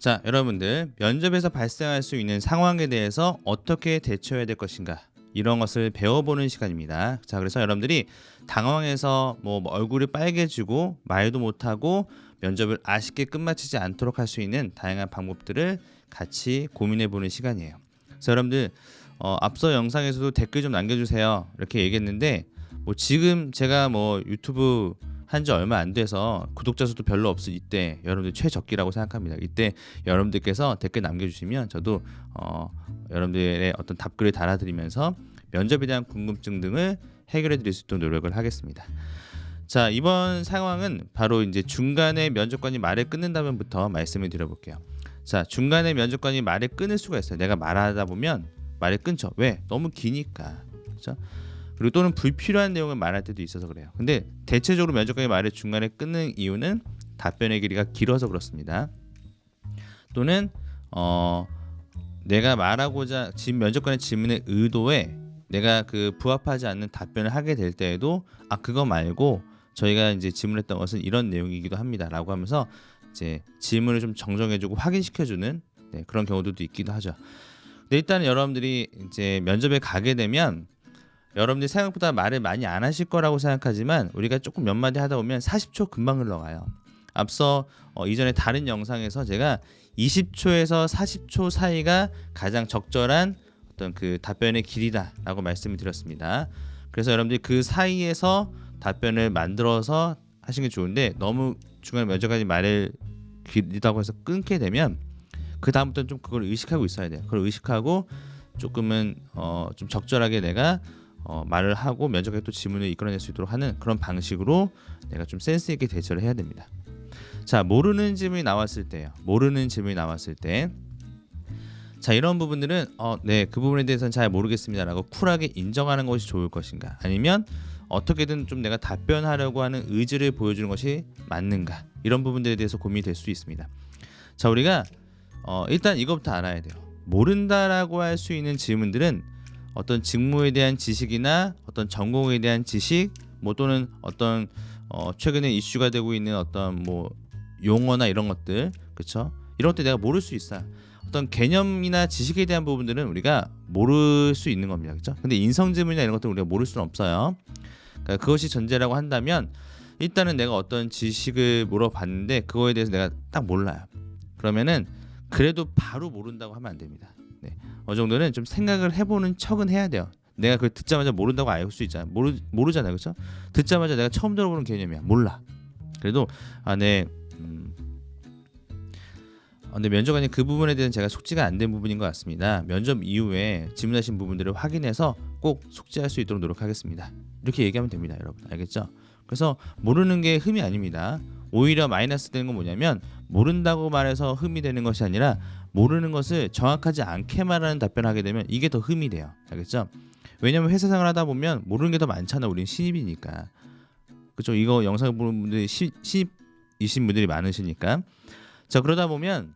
자, 여러분들 면접에서 발생할 수 있는 상황에 대해서 어떻게 대처해야 될 것인가 이런 것을 배워보는 시간입니다. 자, 그래서 여러분들이 당황해서 뭐 얼굴이 빨개지고 말도 못하고 면접을 아쉽게 끝마치지 않도록 할 수 있는 다양한 방법들을 같이 고민해보는 시간이에요. 그래서 여러분들 앞서 영상에서도 댓글 좀 남겨주세요 이렇게 얘기했는데 뭐 지금 제가 뭐 유튜브 한지 얼마 안 돼서 구독자 수도 별로 없을 이때 여러분들 최적기라고 생각합니다. 이때 여러분들께서 댓글 남겨주시면 저도 여러분들의 어떤 답글을 달아드리면서 면접에 대한 궁금증 등을 해결해 드릴 수 있도록 노력을 하겠습니다. 자, 이번 상황은 바로 이제 중간에 면접관이 말을 끊는다면부터 말씀을 드려볼게요. 자, 중간에 면접관이 말을 끊을 수가 있어요. 내가 말하다 보면 말을 끊죠. 왜? 너무 기니까. 그렇죠? 그리고 또는 불필요한 내용을 말할 때도 있어서 그래요. 근데 대체적으로 면접관이 말을 중간에 끊는 이유는 답변의 길이가 길어서 그렇습니다. 또는 내가 말하고자 지금 면접관의 질문의 의도에 내가 그 부합하지 않는 답변을 하게 될 때에도 그거 말고 저희가 이제 질문했던 것은 이런 내용이기도 합니다라고 하면서 이제 질문을 좀 정정해주고 확인시켜주는 그런 경우들도 있기도 하죠. 근데 일단 여러분들이 이제 면접에 가게 되면 여러분들이 생각보다 말을 많이 안 하실 거라고 생각하지만 우리가 조금 몇 마디 하다 보면 40초 금방 흘러가요. 앞서 이전에 다른 영상에서 제가 20초에서 40초 사이가 가장 적절한 어떤 그 답변의 길이다라고 말씀을 드렸습니다. 그래서 여러분들이 그 사이에서 답변을 만들어서 하시는 게 좋은데 너무 중간에 면접관이 말을 길다고 해서 끊게 되면 그 다음부터는 좀 그걸 의식하고 있어야 돼요. 그걸 의식하고 조금은 좀 적절하게 내가 말을 하고 면접관이 또 질문을 이끌어낼 수 있도록 하는 그런 방식으로 내가 좀 센스 있게 대처를 해야 됩니다. 자, 모르는 질문이 나왔을 때요. 모르는 질문이 나왔을 때, 자, 이런 부분들은 네, 그 부분에 대해서는 잘 모르겠습니다라고 쿨하게 인정하는 것이 좋을 것인가, 아니면 어떻게든 좀 내가 답변하려고 하는 의지를 보여주는 것이 맞는가, 이런 부분들에 대해서 고민이 될 수 있습니다. 자, 우리가 일단 이것부터 알아야 돼요. 모른다라고 할 수 있는 질문들은 어떤 직무에 대한 지식이나 어떤 전공에 대한 지식, 뭐 또는 어떤 최근에 이슈가 되고 있는 어떤 뭐 용어나 이런 것들, 그렇죠? 이런 것들 내가 모를 수 있어요. 어떤 개념이나 지식에 대한 부분들은 우리가 모를 수 있는 겁니다, 그렇죠? 근데 인성 질문이나 이런 것들은 우리가 모를 수는 없어요. 그러니까 그것이 전제라고 한다면 일단은 내가 어떤 지식을 물어봤는데 그거에 대해서 내가 딱 몰라요. 그러면은 그래도 바로 모른다고 하면 안 됩니다. 네. 어느 정도는 좀 생각을 해보는 척은 해야 돼요. 내가 그걸 듣자마자 모른다고 알 수 있잖아요. 모르잖아요, 그렇죠? 듣자마자 내가 처음 들어보는 개념이야. 몰라. 그래도 네. 근데 면접관이 그 부분에 대해서 제가 숙지가 안 된 부분인 것 같습니다. 면접 이후에 질문하신 부분들을 확인해서 꼭 숙지할 수 있도록 노력하겠습니다. 이렇게 얘기하면 됩니다, 여러분. 알겠죠? 그래서 모르는 게 흠이 아닙니다. 오히려 마이너스 되는 건 뭐냐면 모른다고 말해서 흠이 되는 것이 아니라 모르는 것을 정확하지 않게 말하는 답변을 하게 되면 이게 더 흠이 돼요. 알겠죠? 왜냐면 회사 생활 하다 보면 모르는 게 더 많잖아. 우린 신입이니까. 그렇죠? 이거 영상 보는 분들이 신입이신 분들이 많으시니까. 자, 그러다 보면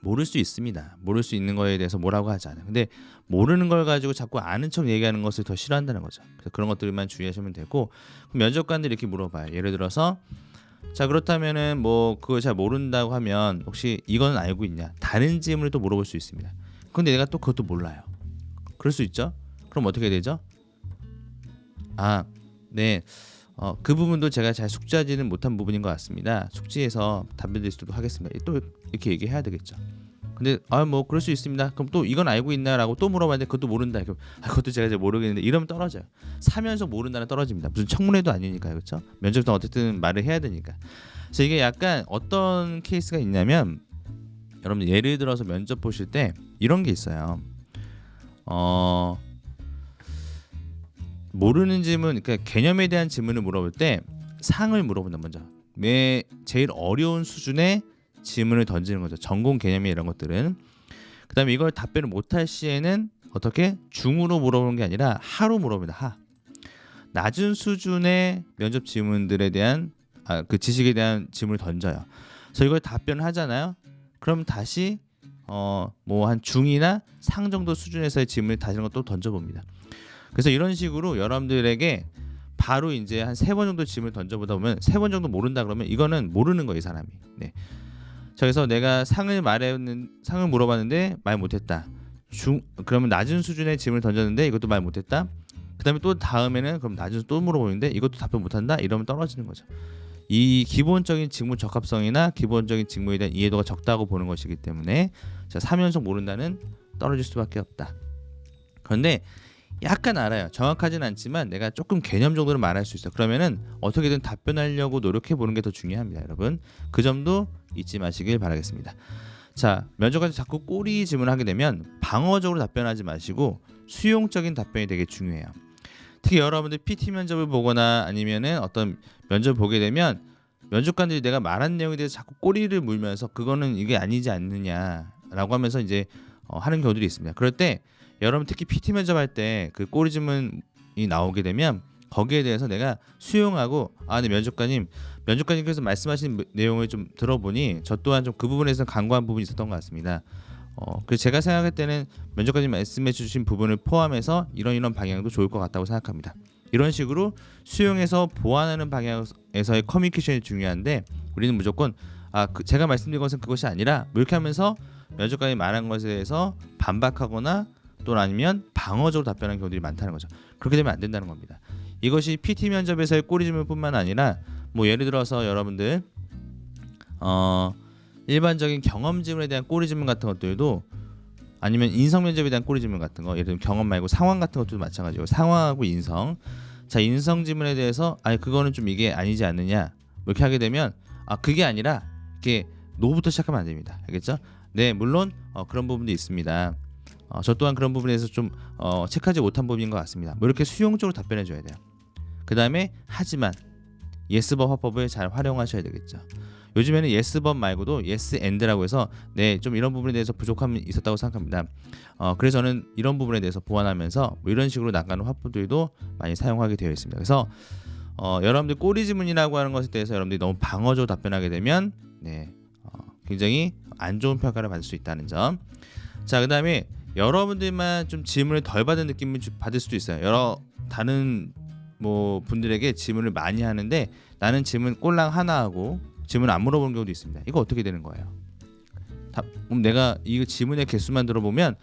모를 수 있습니다. 모를 수 있는 거에 대해서 뭐라고 하지 않아요. 근데 모르는 걸 가지고 자꾸 아는 척 얘기하는 것을 더 싫어한다는 거죠. 그래서 그런 것들만 주의하시면 되고, 면접관들이 이렇게 물어봐요. 예를 들어서 자, 그렇다면은 뭐 그걸 잘 모른다고 하면 혹시 이건 알고 있냐? 다른 질문을 또 물어볼 수 있습니다. 근데 내가 또 그것도 몰라요. 그럴 수 있죠? 그럼 어떻게 되죠? 네. 그 부분도 제가 잘 숙지하지는 못한 부분인 것 같습니다. 숙지해서 답변 드릴 수도 하겠습니다. 또 이렇게 얘기해야 되겠죠. 근데 뭐 그럴 수 있습니다. 그럼 또 이건 알고 있나라고 또 물어봤는데 그것도 모른다. 그럼 그것도 제가 잘 모르겠는데 이러면 떨어져요. 사면서 모른다는 떨어집니다. 무슨 청문회도 아니니까요, 그렇죠? 면접도 어쨌든 말을 해야 되니까. 그래서 이게 약간 어떤 케이스가 있냐면 여러분 예를 들어서 면접 보실 때 이런 게 있어요. 모르는 질문, 그러니까 개념에 대한 질문을 물어볼 때 상을 물어본다. 먼저 제일 어려운 수준의 질문을 던지는 거죠. 전공 개념이 이런 것들은. 그다음에 이걸 답변을 못할 시에는 어떻게 중으로 물어보는 게 아니라 하로 물어봅니다. 하. 낮은 수준의 면접 질문들에 대한 그 지식에 대한 질문을 던져요. 그래서 이걸 답변을 하잖아요. 그럼 다시 뭐 한 중이나 상 정도 수준에서의 질문을 다시 또 던져봅니다. 그래서 이런 식으로 여러분들에게 바로 이제 한 3번 정도 질문을 던져보다 보면 3번 정도 모른다 그러면 이거는 모르는 거예요, 이 사람이. 네. 자, 그래서 내가 상을 물어봤는데 말 못했다. 그러면 낮은 수준의 질문을 던졌는데 이것도 말 못했다. 그다음에 또 다음에는 그럼 낮은 또 물어보는데 이것도 답변 못한다. 이러면 떨어지는 거죠. 이 기본적인 직무 적합성이나 기본적인 직무에 대한 이해도가 적다고 보는 것이기 때문에 자, 3연속 모른다는 떨어질 수밖에 없다. 그런데 약간 알아요. 정확하진 않지만 내가 조금 개념 정도는 말할 수 있어. 그러면은 어떻게든 답변하려고 노력해 보는 게 더 중요합니다, 여러분. 그 점도 잊지 마시길 바라겠습니다. 자, 면접관이 자꾸 꼬리 질문을 하게 되면 방어적으로 답변하지 마시고 수용적인 답변이 되게 중요해요. 특히 여러분들 PT 면접을 보거나 아니면은 어떤 면접을 보게 되면 면접관들이 내가 말한 내용에 대해서 자꾸 꼬리를 물면서 그거는 이게 아니지 않느냐라고 하면서 이제 하는 경우들이 있습니다. 그럴 때 여러분 특히 PT 면접할 때 그 꼬리 질문이 나오게 되면 거기에 대해서 내가 수용하고 네 면접관님께서 말씀하신 내용을 좀 들어보니 저 또한 좀 그 부분에서 간과한 부분이 있었던 것 같습니다. 그래서 제가 생각할 때는 면접관님 말씀해 주신 부분을 포함해서 이런 방향도 좋을 것 같다고 생각합니다. 이런 식으로 수용해서 보완하는 방향에서의 커뮤니케이션이 중요한데 우리는 무조건 제가 말씀드린 것은 그것이 아니라 뭐 이렇게 하면서 면접관이 말한 것에 대해서 반박하거나 또는 아니면 방어적으로 답변하는 경우들이 많다는 거죠. 그렇게 되면 안 된다는 겁니다. 이것이 PT 면접에서의 꼬리 질문뿐만 아니라 뭐 예를 들어서 여러분들 일반적인 경험 질문에 대한 꼬리 질문 같은 것들도 아니면 인성 면접에 대한 꼬리 질문 같은 거 예를 들면 경험 말고 상황 같은 것도 마찬가지고 상황하고 인성 자 인성 질문에 대해서 그거는 좀 이게 아니지 않느냐 뭐 이렇게 하게 되면 그게 아니라 이렇게 노부터 시작하면 안 됩니다. 알겠죠? 네 물론 그런 부분도 있습니다. 저 또한 그런 부분에서 좀 체크하지 못한 부분인 것 같습니다. 뭐 이렇게 수용적으로 답변해 줘야 돼요. 그 다음에 하지만 예스법 화법을 잘 활용하셔야 되겠죠. 요즘에는 예스법 말고도 예스 앤드라고 해서 좀 이런 부분에 대해서 부족함이 있었다고 생각합니다. 그래서 저는 이런 부분에 대해서 보완하면서 뭐 이런 식으로 나가는 화법들도 많이 사용하게 되어 있습니다. 그래서 여러분들 꼬리 질문이라고 하는 것에 대해서 여러분들이 너무 방어적으로 답변하게 되면 굉장히 안 좋은 평가를 받을 수 있다는 점. 자, 그 다음에 여러분들만 좀 질문을 덜 받은 느낌을 받을 수도 있어요. 다른 뭐 분들에게 질문을 많이 하는데 나는 질문 꼴랑 하나 하고 질문 안 물어보는 경우도 있습니다. 이거 어떻게 되는 거예요? 그럼 내가 이 질문의 개수만 들어보면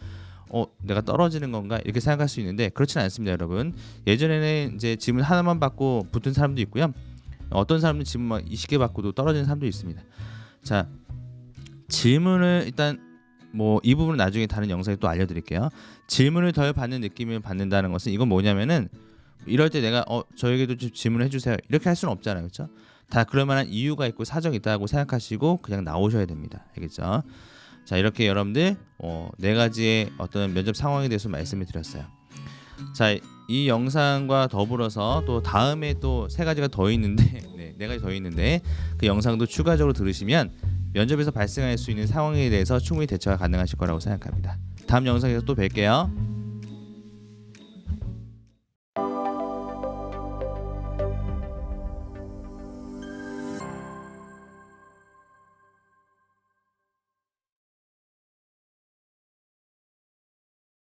내가 떨어지는 건가 이렇게 생각할 수 있는데 그렇지는 않습니다, 여러분. 예전에는 이제 질문 하나만 받고 붙은 사람도 있고요. 어떤 사람은 질문만 20개 받고도 떨어지는 사람도 있습니다. 자, 질문을 일단 뭐 이 부분은 나중에 다른 영상에 또 알려드릴게요. 질문을 덜 받는 느낌을 받는다는 것은 이건 뭐냐면은 이럴 때 내가 저에게도 좀 질문을 해주세요 이렇게 할 수는 없잖아요, 그렇죠? 다 그럴 만한 이유가 있고 사정이 있다고 생각하시고 그냥 나오셔야 됩니다. 알겠죠? 자, 이렇게 여러분들 4가지의 어떤 면접 상황에 대해서 말씀을 드렸어요. 자, 이 영상과 더불어서 또 다음에 또 3가지가 더 있는데 4가지 더 있는데 그 영상도 추가적으로 들으시면 면접에서 발생할 수 있는 상황에 대해서 충분히 대처가 가능하실 거라고 생각합니다. 다음 영상에서 또 뵐게요.